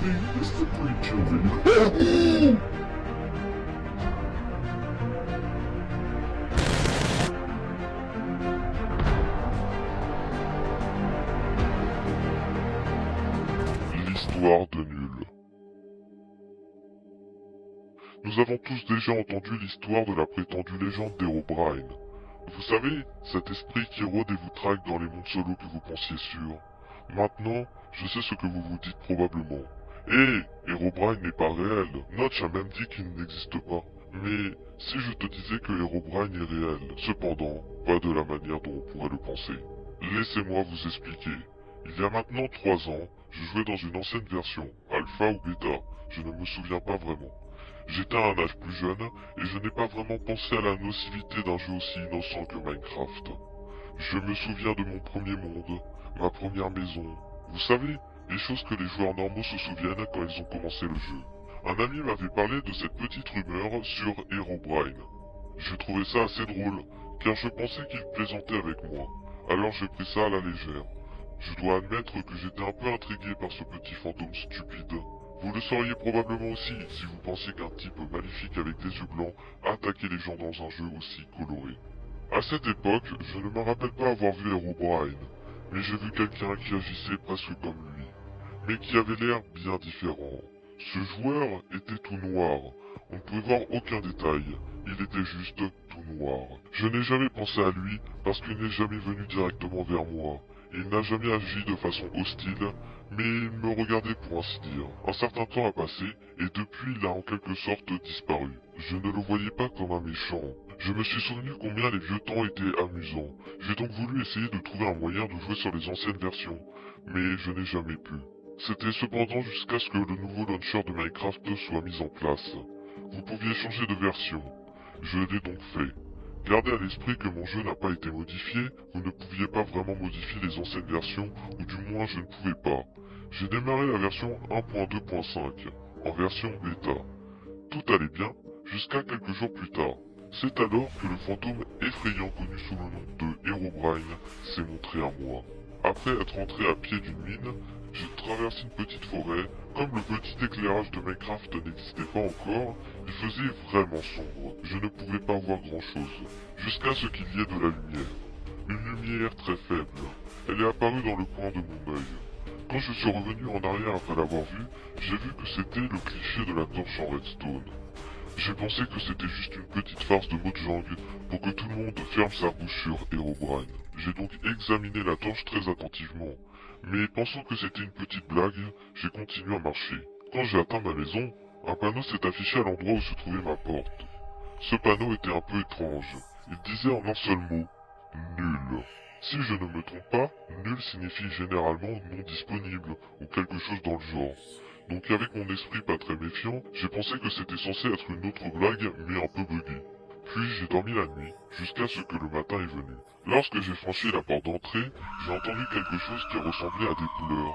is the creature. L'histoire de Nul. Nous avons tous déjà entendu l'histoire de la prétendue légende d'Herobrine. Vous savez, cet esprit qui rôde et vous traque dans les mondes solos que vous pensiez sûrs. Maintenant, je sais ce que vous vous dites probablement. Herobrine n'est pas réel. Notch a même dit qu'il n'existe pas. Mais si je te disais que Herobrine est réel, cependant, pas de la manière dont on pourrait le penser. Laissez-moi vous expliquer. Il y a maintenant 3 ans, je jouais dans une ancienne version, alpha ou bêta, je ne me souviens pas vraiment. J'étais à un âge plus jeune, et je n'ai pas vraiment pensé à la nocivité d'un jeu aussi innocent que Minecraft. Je me souviens de mon premier monde, ma première maison. Vous savez, les choses que les joueurs normaux se souviennent quand ils ont commencé le jeu. Un ami m'avait parlé de cette petite rumeur sur Herobrine. Je trouvais ça assez drôle, car je pensais qu'il plaisantait avec moi. Alors j'ai pris ça à la légère. Je dois admettre que j'étais un peu intrigué par ce petit fantôme stupide. Vous le sauriez probablement aussi si vous pensiez qu'un type maléfique avec des yeux blancs attaquait les gens dans un jeu aussi coloré. À cette époque, je ne me rappelle pas avoir vu Herobrine, mais j'ai vu quelqu'un qui agissait presque comme lui, mais qui avait l'air bien différent. Ce joueur était tout noir, on ne pouvait voir aucun détail, il était juste tout noir. Je n'ai jamais pensé à lui parce qu'il n'est jamais venu directement vers moi. Il n'a jamais agi de façon hostile, mais il me regardait pour ainsi dire. Un certain temps a passé, et depuis il a en quelque sorte disparu. Je ne le voyais pas comme un méchant. Je me suis souvenu combien les vieux temps étaient amusants. J'ai donc voulu essayer de trouver un moyen de jouer sur les anciennes versions, mais je n'ai jamais pu. C'était cependant jusqu'à ce que le nouveau launcher de Minecraft soit mis en place. Vous pouviez changer de version. Je l'ai donc fait. Gardez à l'esprit que mon jeu n'a pas été modifié, vous ne pouviez pas vraiment modifier les anciennes versions, ou du moins je ne pouvais pas. J'ai démarré la version 1.2.5, en version bêta. Tout allait bien, jusqu'à quelques jours plus tard. C'est alors que le fantôme effrayant connu sous le nom de Herobrine s'est montré à moi. Après être entré à pied d'une mine, j'ai traversé une petite forêt. Comme le petit éclairage de Minecraft n'existait pas encore, il faisait vraiment sombre. Je ne pouvais pas voir grand chose, jusqu'à ce qu'il y ait de la lumière. Une lumière très faible. Elle est apparue dans le coin de mon œil. Quand je suis revenu en arrière après l'avoir vue, j'ai vu que c'était le cliché de la torche en redstone. J'ai pensé que c'était juste une petite farce de Mojang pour que tout le monde ferme sa bouche sur Herobrine. J'ai donc examiné la torche très attentivement, mais pensant que c'était une petite blague, j'ai continué à marcher. Quand j'ai atteint ma maison, un panneau s'est affiché à l'endroit où se trouvait ma porte. Ce panneau était un peu étrange. Il disait en un seul mot, nul. Si je ne me trompe pas, nul signifie généralement non disponible ou quelque chose dans le genre. Donc avec mon esprit pas très méfiant, j'ai pensé que c'était censé être une autre blague mais un peu buggée. Puis j'ai dormi la nuit, jusqu'à ce que le matin est venu. Lorsque j'ai franchi la porte d'entrée, j'ai entendu quelque chose qui ressemblait à des pleurs,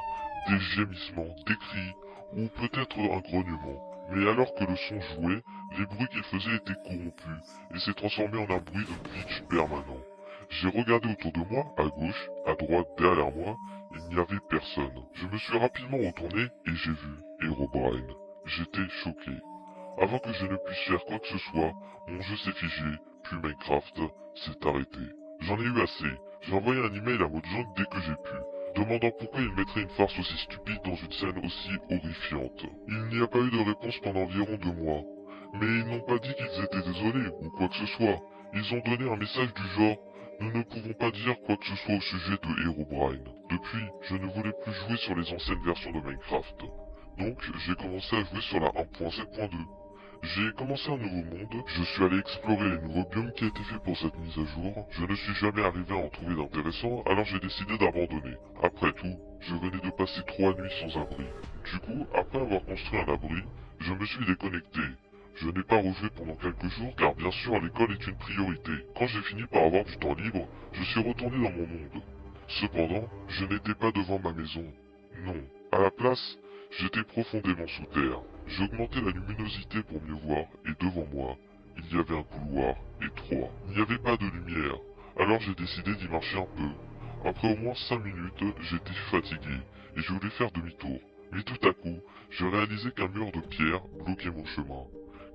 des gémissements, des cris, ou peut-être un grognement. Mais alors que le son jouait, les bruits qu'il faisait étaient corrompus, et s'est transformé en un bruit de pitch permanent. J'ai regardé autour de moi, à gauche, à droite, derrière moi, il n'y avait personne. Je me suis rapidement retourné et j'ai vu Herobrine. J'étais choqué. Avant que je ne puisse faire quoi que ce soit, mon jeu s'est figé, puis Minecraft s'est arrêté. J'en ai eu assez. J'ai envoyé un email à Mojang dès que j'ai pu, demandant pourquoi ils mettraient une farce aussi stupide dans une scène aussi horrifiante. Il n'y a pas eu de réponse pendant environ 2 mois. Mais ils n'ont pas dit qu'ils étaient désolés ou quoi que ce soit. Ils ont donné un message du genre nous ne pouvons pas dire quoi que ce soit au sujet de Herobrine. Depuis, je ne voulais plus jouer sur les anciennes versions de Minecraft. Donc, j'ai commencé à jouer sur la 1.7.2. J'ai commencé un nouveau monde, je suis allé explorer les nouveaux biomes qui étaient faits pour cette mise à jour. Je ne suis jamais arrivé à en trouver d'intéressant, alors j'ai décidé d'abandonner. Après tout, je venais de passer 3 nuits sans abri. Du coup, après avoir construit un abri, je me suis déconnecté. Je n'ai pas rejoué pendant quelques jours car bien sûr l'école est une priorité. Quand j'ai fini par avoir du temps libre, je suis retourné dans mon monde. Cependant, je n'étais pas devant ma maison. Non. À la place, j'étais profondément sous terre. J'ai augmenté la luminosité pour mieux voir et devant moi, il y avait un couloir étroit. Il n'y avait pas de lumière. Alors j'ai décidé d'y marcher un peu. Après au moins 5 minutes, j'étais fatigué et je voulais faire demi-tour. Mais tout à coup, je réalisais qu'un mur de pierre bloquait mon chemin.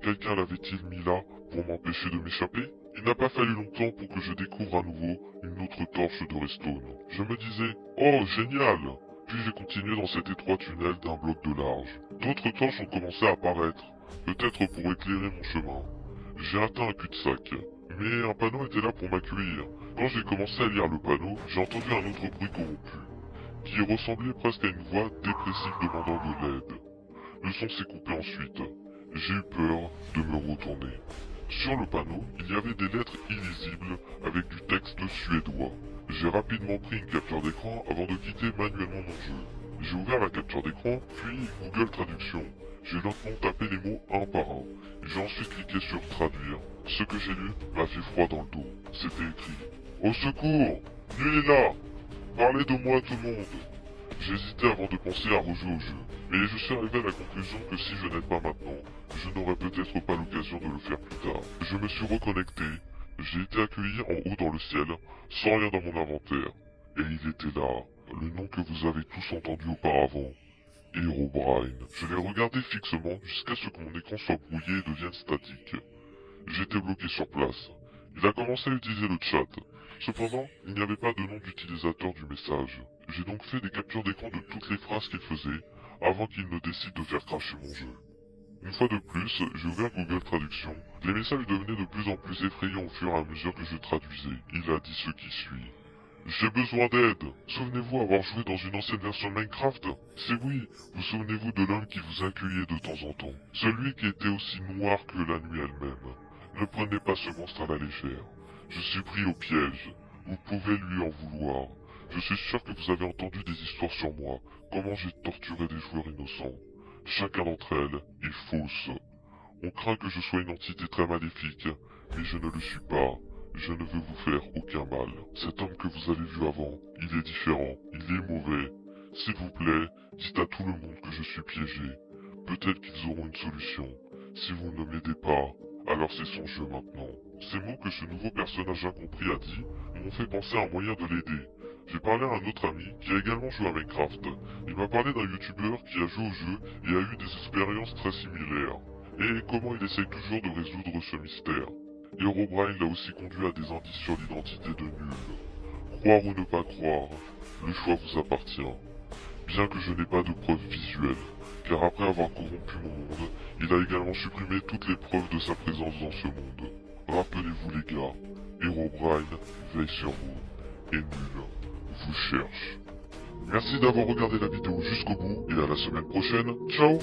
Quelqu'un l'avait-il mis là pour m'empêcher de m'échapper? Il n'a pas fallu longtemps pour que je découvre à nouveau une autre torche de redstone. Je me disais, oh génial! Puis j'ai continué dans cet étroit tunnel d'un bloc de large. D'autres torches ont commencé à apparaître, peut-être pour éclairer mon chemin. J'ai atteint un cul-de-sac, mais un panneau était là pour m'accueillir. Quand j'ai commencé à lire le panneau, j'ai entendu un autre bruit corrompu, qui ressemblait presque à une voix dépressive demandant de l'aide. Le son s'est coupé ensuite. J'ai eu peur de me retourner. Sur le panneau, il y avait des lettres illisibles avec du texte suédois. J'ai rapidement pris une capture d'écran avant de quitter manuellement mon jeu. J'ai ouvert la capture d'écran, puis Google Traduction. J'ai lentement tapé les mots un par un. J'ai ensuite cliqué sur Traduire. Ce que j'ai lu m'a fait froid dans le dos. C'était écrit: Au secours! Nul est là! Parlez de moi à tout le monde! J'hésitais avant de penser à rejouer au jeu, mais je suis arrivé à la conclusion que si je n'aide pas maintenant, je n'aurai peut-être pas l'occasion de le faire plus tard. Je me suis reconnecté, j'ai été accueilli en haut dans le ciel, sans rien dans mon inventaire. Et il était là, le nom que vous avez tous entendu auparavant, Herobrine. Je l'ai regardé fixement jusqu'à ce que mon écran soit brouillé et devienne statique. J'étais bloqué sur place. Il a commencé à utiliser le chat. Cependant, il n'y avait pas de nom d'utilisateur du message. J'ai donc fait des captures d'écran de toutes les phrases qu'il faisait, avant qu'il ne décide de faire cracher mon jeu. Une fois de plus, j'ai ouvert Google Traduction. Les messages devenaient de plus en plus effrayants au fur et à mesure que je traduisais. Il a dit ce qui suit. J'ai besoin d'aide. Souvenez-vous avoir joué dans une ancienne version de Minecraft? C'est oui. Vous souvenez-vous de l'homme qui vous accueillait de temps en temps? Celui qui était aussi noir que la nuit elle-même. Ne prenez pas ce monstre à la légère. Je suis pris au piège. Vous pouvez lui en vouloir. Je suis sûr que vous avez entendu des histoires sur moi, comment j'ai torturé des joueurs innocents. Chacun d'entre elles est fausse. On craint que je sois une entité très maléfique, mais je ne le suis pas. Je ne veux vous faire aucun mal. Cet homme que vous avez vu avant, il est différent, il est mauvais. S'il vous plaît, dites à tout le monde que je suis piégé. Peut-être qu'ils auront une solution. Si vous ne m'aidez pas, alors c'est son jeu maintenant. Ces mots que ce nouveau personnage incompris a dit m'ont fait penser à un moyen de l'aider. J'ai parlé à un autre ami qui a également joué à Minecraft. Il m'a parlé d'un youtubeur qui a joué au jeu et a eu des expériences très similaires. Et comment il essaye toujours de résoudre ce mystère. Herobrine l'a aussi conduit à des indices sur l'identité de Nul. Croire ou ne pas croire, le choix vous appartient. Bien que je n'ai pas de preuves visuelles, car après avoir corrompu mon monde, il a également supprimé toutes les preuves de sa présence dans ce monde. Rappelez-vous les gars, Herobrine veille sur vous, et Nul vous cherche. Merci d'avoir regardé la vidéo jusqu'au bout, et à la semaine prochaine, ciao!